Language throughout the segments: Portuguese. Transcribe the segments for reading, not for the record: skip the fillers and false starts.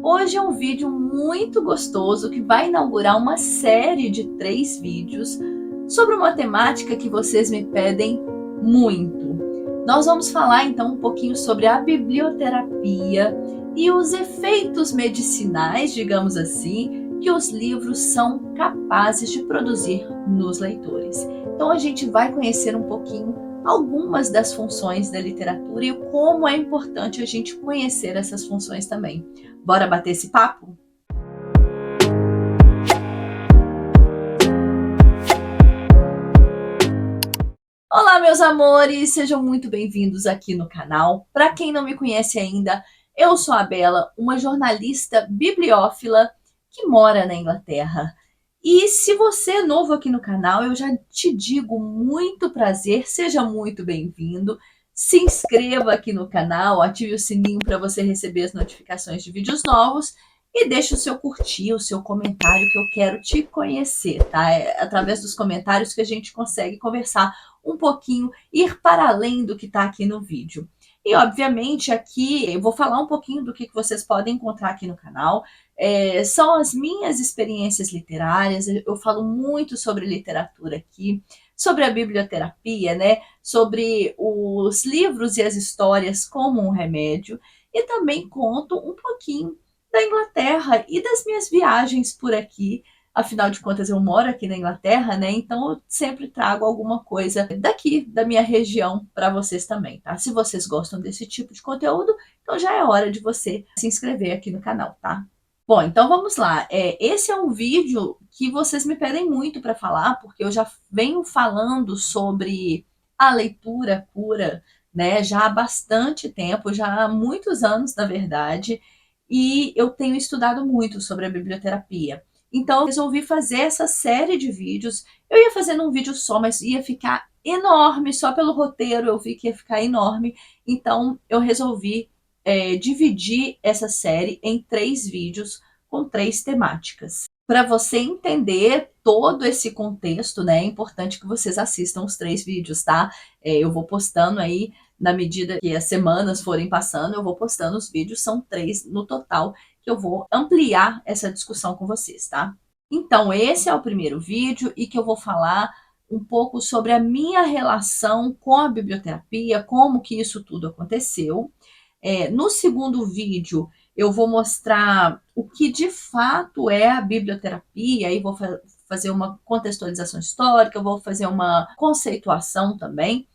Hoje é um vídeo muito gostoso que vai inaugurar uma série de 3 vídeos sobre uma temática que vocês me pedem muito. Nós vamos falar então um pouquinho sobre a biblioterapia e os efeitos medicinais, digamos assim, que os livros são capazes de produzir nos leitores. Então a gente vai conhecer um pouquinho algumas das funções da literatura e como é importante a gente conhecer essas funções também. Bora bater esse papo? Olá, meus amores! Sejam muito bem-vindos aqui no canal. Para quem não me conhece ainda, eu sou a Bela, uma jornalista bibliófila que mora na Inglaterra. E se você é novo aqui no canal, eu já te digo muito prazer, seja muito bem-vindo. Se inscreva aqui no canal, ative o sininho para você receber as notificações de vídeos novos e deixe o seu curtir, o seu comentário, que eu quero te conhecer, tá? É através dos comentários que a gente consegue conversar um pouquinho, ir para além do que está aqui no vídeo. E, obviamente, aqui eu vou falar um pouquinho do que vocês podem encontrar aqui no canal. São as minhas experiências literárias, eu falo muito sobre literatura aqui, sobre a biblioterapia, né? Sobre os livros e as histórias como um remédio, e também conto um pouquinho da Inglaterra e das minhas viagens por aqui. Afinal de contas, eu moro aqui na Inglaterra, né? Então eu sempre trago alguma coisa daqui, da minha região, para vocês também, tá? Se vocês gostam desse tipo de conteúdo, então já é hora de você se inscrever aqui no canal, tá? Bom, então vamos lá. Esse é um vídeo que vocês me pedem muito para falar, porque eu já venho falando sobre a leitura pura, né? Já há bastante tempo, já há muitos anos, na verdade, e eu tenho estudado muito sobre a biblioterapia. Então eu resolvi fazer essa série de vídeos. Eu ia fazer num vídeo só, mas ia ficar enorme, só pelo roteiro eu vi que ia ficar enorme. Então eu resolvi dividir essa série em 3 vídeos com 3 temáticas. Para você entender todo esse contexto, né, é importante que vocês assistam os 3 vídeos, tá? Eu vou postando aí, na medida que as semanas forem passando, eu vou postando os vídeos, são 3 no total, que eu vou ampliar essa discussão com vocês, tá? Então, esse é o primeiro vídeo e que eu vou falar um pouco sobre a minha relação com a biblioterapia, como que isso tudo aconteceu. No segundo vídeo, eu vou mostrar o que de fato é a biblioterapia, aí vou fazer uma contextualização histórica, eu vou fazer uma conceituação também.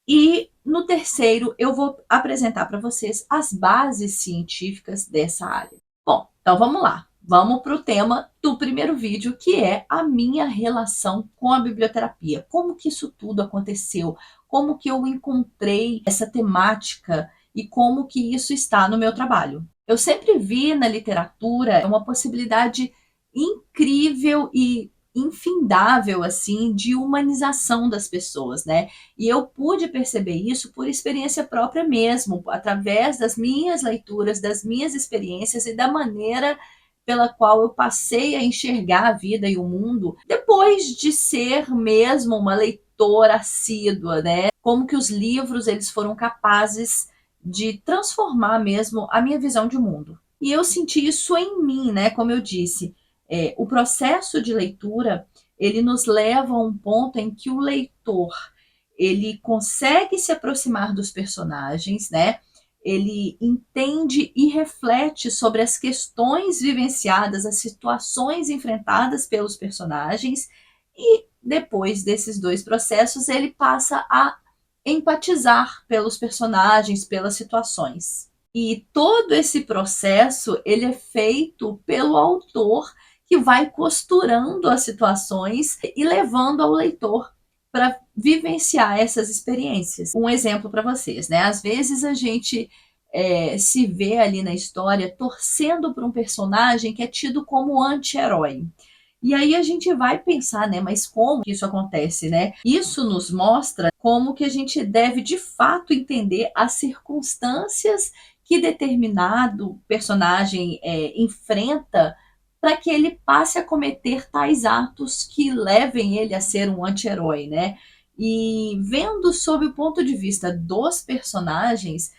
E no terceiro, eu vou apresentar para vocês as bases científicas dessa área. Bom, então vamos lá. Vamos para o tema do primeiro vídeo, que é a minha relação com a biblioterapia. Como que isso tudo aconteceu? Como que eu encontrei essa temática e como que isso está no meu trabalho? Eu sempre vi na literatura uma possibilidade incrível e infindável, assim, de humanização das pessoas, né? E eu pude perceber isso por experiência própria mesmo, através das minhas leituras, das minhas experiências e da maneira pela qual eu passei a enxergar a vida e o mundo depois de ser mesmo uma leitora assídua, né? Como que os livros eles foram capazes de transformar mesmo a minha visão de mundo. E eu senti isso em mim, né? Como eu disse, o processo de leitura ele nos leva a um ponto em que o leitor ele consegue se aproximar dos personagens, né? Ele entende e reflete sobre as questões vivenciadas, as situações enfrentadas pelos personagens, e depois desses 2 processos, ele passa a empatizar pelos personagens, pelas situações. E todo esse processo, ele é feito pelo autor, que vai costurando as situações e levando ao leitor para vivenciar essas experiências. Um exemplo para vocês, né? Às vezes a gente se vê ali na história torcendo por um personagem que é tido como anti-herói. E aí a gente vai pensar, né, mas como que isso acontece, né? Isso nos mostra como que a gente deve de fato entender as circunstâncias que determinado personagem enfrenta para que ele passe a cometer tais atos que levem ele a ser um anti-herói, né? E vendo sob o ponto de vista dos personagens,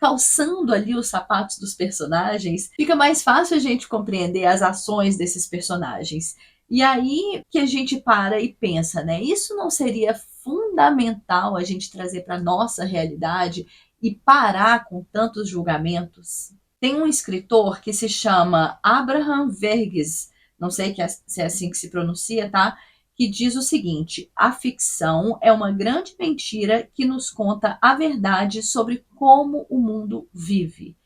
calçando ali os sapatos dos personagens, fica mais fácil a gente compreender as ações desses personagens. E aí que a gente para e pensa, né? Isso não seria fundamental a gente trazer para nossa realidade e parar com tantos julgamentos? Tem um escritor que se chama Abraham Verghese, não sei se é assim que se pronuncia, tá? Que diz o seguinte: a ficção é uma grande mentira que nos conta a verdade sobre como o mundo vive.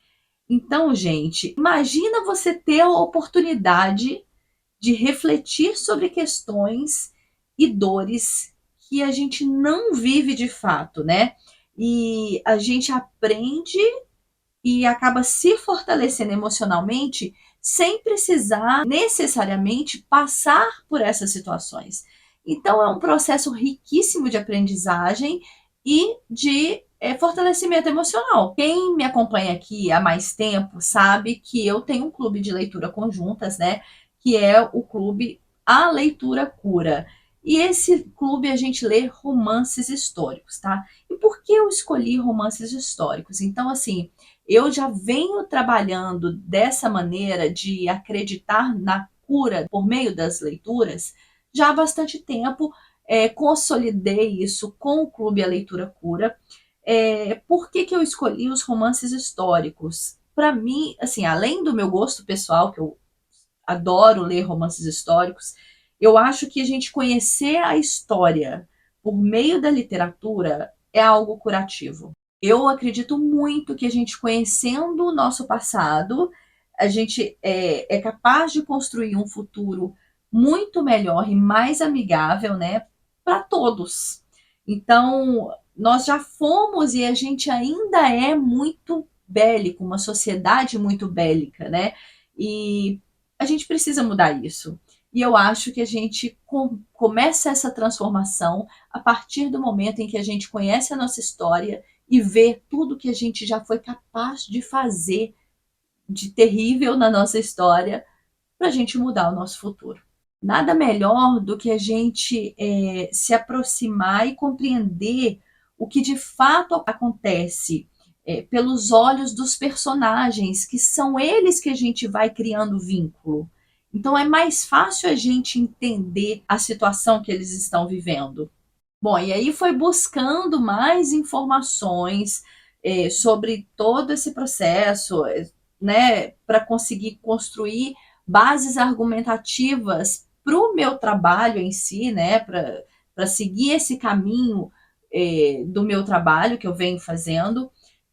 Então, gente, imagina você ter a oportunidade de refletir sobre questões e dores que a gente não vive de fato, né? E a gente aprende e acaba se fortalecendo emocionalmente sem precisar necessariamente passar por essas situações. Então, é um processo riquíssimo de aprendizagem e de fortalecimento emocional. Quem me acompanha aqui há mais tempo sabe que eu tenho um clube de leitura conjuntas, né? Que é o clube A Leitura Cura. E esse clube a gente lê romances históricos, tá? E por que eu escolhi romances históricos? Então, assim, eu já venho trabalhando dessa maneira de acreditar na cura por meio das leituras já há bastante tempo. Consolidei isso com o Clube A Leitura Cura. Por que eu escolhi os romances históricos? Para mim, assim, além do meu gosto pessoal, que eu adoro ler romances históricos, eu acho que a gente conhecer a história por meio da literatura é algo curativo. Eu acredito muito que a gente conhecendo o nosso passado, a gente é capaz de construir um futuro muito melhor e mais amigável, né, para todos. Então, nós já fomos e a gente ainda é muito bélico, uma sociedade muito bélica, né? E a gente precisa mudar isso. E eu acho que a gente começa essa transformação a partir do momento em que a gente conhece a nossa história e vê tudo que a gente já foi capaz de fazer de terrível na nossa história para a gente mudar o nosso futuro. Nada melhor do que a gente se aproximar e compreender o que de fato acontece pelos olhos dos personagens, que são eles que a gente vai criando vínculo. Então é mais fácil a gente entender a situação que eles estão vivendo. Bom, e aí foi buscando mais informações sobre todo esse processo, né, para conseguir construir bases argumentativas para o meu trabalho em si, né, para seguir esse caminho do meu trabalho que eu venho fazendo,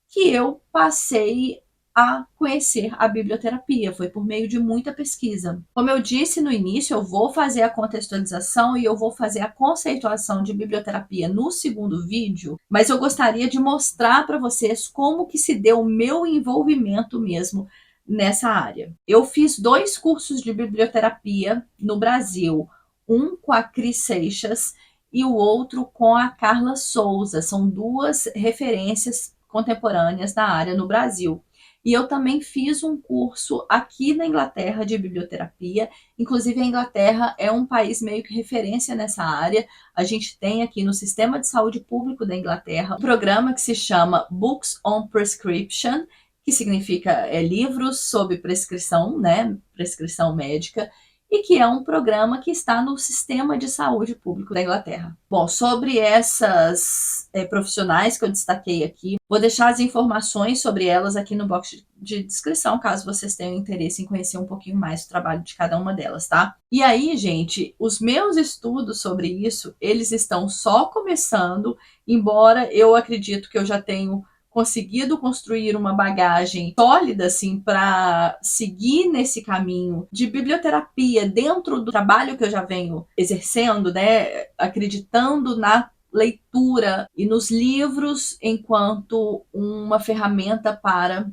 que eu passei a conhecer a biblioterapia. Foi por meio de muita pesquisa. Como eu disse no início, eu vou fazer a contextualização e eu vou fazer a conceituação de biblioterapia no segundo vídeo, mas eu gostaria de mostrar para vocês como que se deu o meu envolvimento mesmo nessa área. Eu fiz 2 cursos de biblioterapia no Brasil, um com a Cris Seixas e o outro com a Carla Souza. São 2 referências contemporâneas da área no Brasil. E eu também fiz um curso aqui na Inglaterra de biblioterapia. Inclusive, a Inglaterra é um país meio que referência nessa área. A gente tem aqui no Sistema de Saúde Público da Inglaterra um programa que se chama Books on Prescription, que significa livros sob prescrição, né? Prescrição médica, e que é um programa que está no Sistema de Saúde Público da Inglaterra. Bom, sobre essas profissionais que eu destaquei aqui, vou deixar as informações sobre elas aqui no box de descrição, caso vocês tenham interesse em conhecer um pouquinho mais do trabalho de cada uma delas, tá? E aí, gente, os meus estudos sobre isso, eles estão só começando, embora eu acredito que eu já tenho conseguido construir uma bagagem sólida assim para seguir nesse caminho de biblioterapia dentro do trabalho que eu já venho exercendo, né, acreditando na leitura e nos livros enquanto uma ferramenta para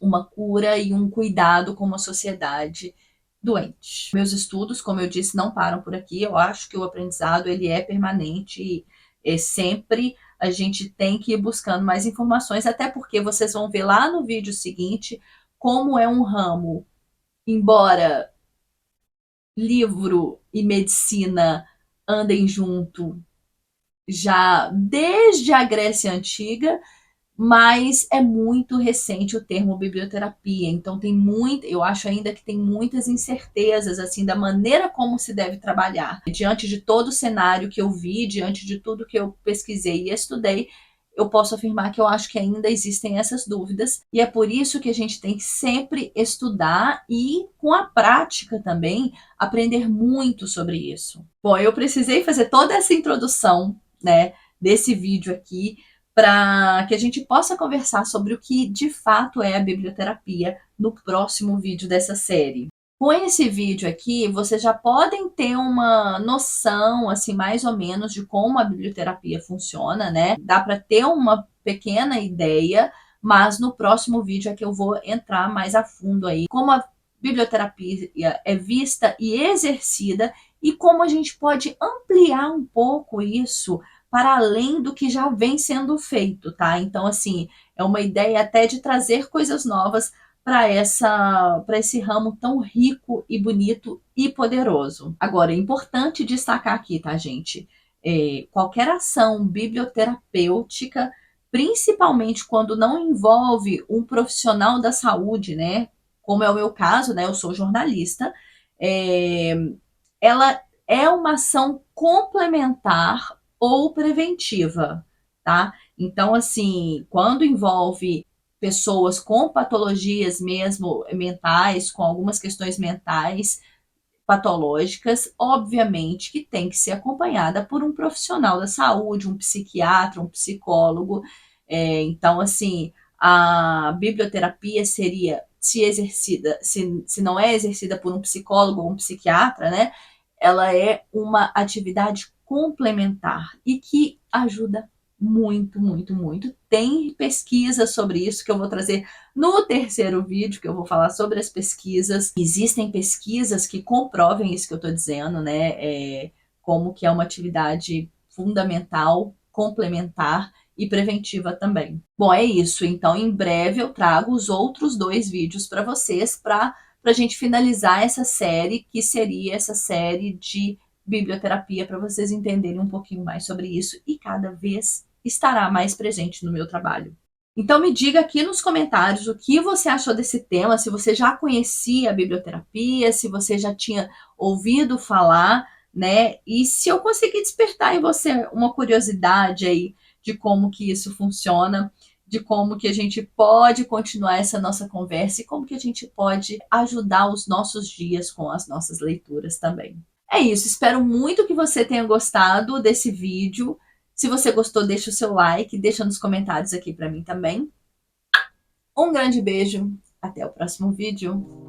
uma cura e um cuidado com uma sociedade doente. Meus estudos, como eu disse, não param por aqui. Eu acho que o aprendizado ele é permanente e sempre a gente tem que ir buscando mais informações, até porque vocês vão ver lá no vídeo seguinte como é um ramo, embora livro e medicina andem junto já desde a Grécia Antiga, mas é muito recente o termo biblioterapia, então tem muito, eu acho ainda que tem muitas incertezas assim da maneira como se deve trabalhar. Diante de todo o cenário que eu vi, diante de tudo que eu pesquisei e estudei, eu posso afirmar que eu acho que ainda existem essas dúvidas, e é por isso que a gente tem que sempre estudar e, com a prática também, aprender muito sobre isso. Bom, eu precisei fazer toda essa introdução, né, desse vídeo aqui, para que a gente possa conversar sobre o que de fato é a biblioterapia no próximo vídeo dessa série. Com esse vídeo aqui, vocês já podem ter uma noção, assim, mais ou menos de como a biblioterapia funciona, né? Dá para ter uma pequena ideia, mas no próximo vídeo é que eu vou entrar mais a fundo aí, como a biblioterapia é vista e exercida e como a gente pode ampliar um pouco isso para além do que já vem sendo feito, tá? Então, assim, é uma ideia até de trazer coisas novas para esse ramo tão rico e bonito e poderoso. Agora, é importante destacar aqui, tá, gente? Qualquer ação biblioterapêutica, principalmente quando não envolve um profissional da saúde, né? Como é o meu caso, né? Eu sou jornalista. É, ela é uma ação complementar ou preventiva, tá? Então, assim, quando envolve pessoas com patologias mesmo mentais, com algumas questões mentais patológicas, obviamente que tem que ser acompanhada por um profissional da saúde, um psiquiatra, um psicólogo. Então, assim, a biblioterapia seria, se exercida, se não é exercida por um psicólogo ou um psiquiatra, né? Ela é uma atividade complementar e que ajuda muito, muito, muito. Tem pesquisa sobre isso que eu vou trazer no terceiro vídeo, que eu vou falar sobre as pesquisas. Existem pesquisas que comprovem isso que eu estou dizendo, né? Como que é uma atividade fundamental, complementar e preventiva também. Bom, é isso. Então, em breve eu trago os outros 2 vídeos para vocês, para a gente finalizar essa série, que seria essa série de biblioterapia, para vocês entenderem um pouquinho mais sobre isso e cada vez estará mais presente no meu trabalho. Então me diga aqui nos comentários o que você achou desse tema, se você já conhecia a biblioterapia, se você já tinha ouvido falar, né? E se eu conseguir despertar em você uma curiosidade aí de como que isso funciona, de como que a gente pode continuar essa nossa conversa e como que a gente pode ajudar os nossos dias com as nossas leituras também. É isso, espero muito que você tenha gostado desse vídeo. Se você gostou, deixa o seu like, deixa nos comentários aqui para mim também. Um grande beijo, até o próximo vídeo.